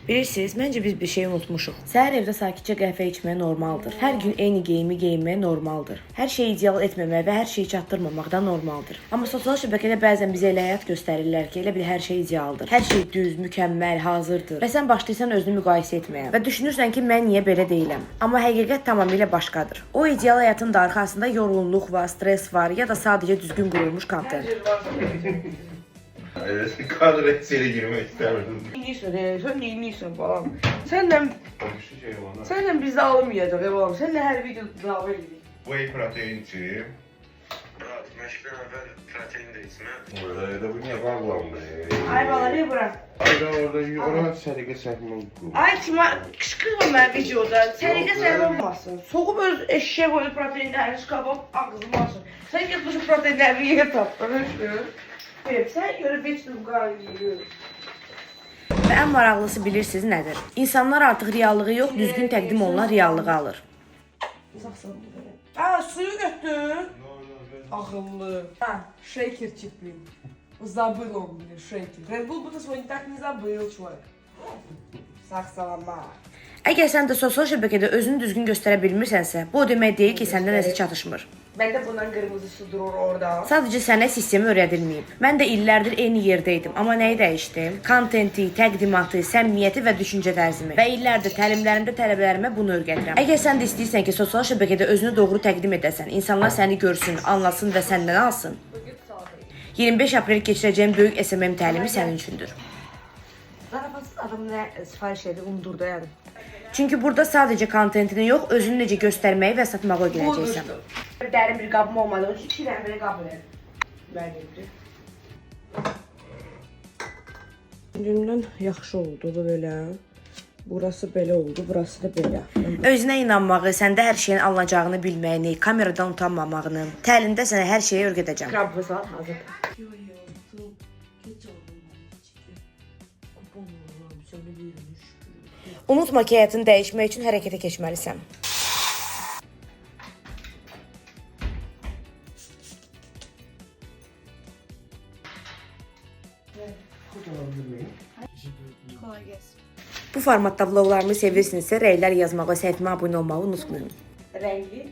Bilirsiniz, məncə biz bir şey unutmuşuq. Səhər evdə sakitcə qəhvə içmək normaldır. Hər gün eyni geyimi geyinmək normaldır. Hər şeyi ideal etməmək və hər şeyi çatdırmamaq da normaldır. Amma sosial şəbəkədə bəzən bizə elə həyat göstərirlər ki, elə bil hər şey idealdır. Hər şey düz, mükəmməl, hazırdır. Və sən başlayırsan özünü müqayisə etməyə və düşünürsən ki, mən niyə belə deyiləm? Amma həqiqət tamamilə başqadır. O ideal həyatın da arxasında yorğunluq var, stres var ya da sadəcə düzgün qurulmuş kontent. Evet, kadro seni girmek istemedim. Sen neyiniysen falan. Senden bizde alınmayacak ya babam. Seninle her videoda davet edeyim. Whey protein içeyim. Murat, meşgul evvel protein de içme. Burada da bu niye bağlandı? Ay bana ne bırak. Ayda orada yora sərqə çəkmək. Ay kime kışkırma ben videoda. Seninle sen olmasın. Sokup öz eşeğe koyup proteinlerini çıkarıp ağzıma alsın. Sen git bu proteinlerini ye tatlı. Sen görüp geçtin bu kadar yiyor. Və ən maraqlısı bilirsiniz nədir? İnsanlar artıq reallığı yox, düzgün təqdim olunan reallığı alır. Aa suyu götür. Akıllı. А, шейкер чиплин. Забыл он, блин, шейкер. Red Bull будто свой так не забыл, человек. Сахсалама. Əgər sən də sosial şəbəkədə özünü düzgün göstərə bilmirsənsə, bu o demək deyil ki, səndə nəsə çatışmır. Ben de bundan kırmızısı durur orada. Sadəcə sənə sistemi öyrədilməyib. Mən də illərdir eyni yerdəydim, amma nəyi dəyişdim? Kontenti, təqdimatı, səmimiyyəti və düşüncə tərzimi. Və illərdir təlimlərimdə tələbələrimə bunu öyrədirəm. Əgər sən də istəyirsən ki, sosial şəbəkədə özünü doğru təqdim edəsən, insanlar səni görsün, anlasın və səndən alsın, 25 aprel keçirəcəyim böyük SMM təlimi sənin üçündür. Zarafatsız adam ne sipariş edip unudurdu yani. Çünki burada sadəcə kontentini yox, özünü necə göstərməyi və satmağı öyrənəcəksən. Derin bir kabım olmadığı için 2 tane böyle kabım verin. Ben Gündən yaxşı oldu bu belə. Burası belə oldu, burası da belə. Özünə inanmağı, səndə hər şeyin alınacağını bilməyini, kameradan utanmamağını, təlimdə sənə hər şeyi öyrədəcəm. Kabı saat hazır. Unutma ki, həyatını dəyişmək üçün hərəkətə keçməlisən. Bu formatda vloqlarımı sevirsinizsə, rəylər yazmağı və səhifəmə abunə olmağı unutmayın. Renkli.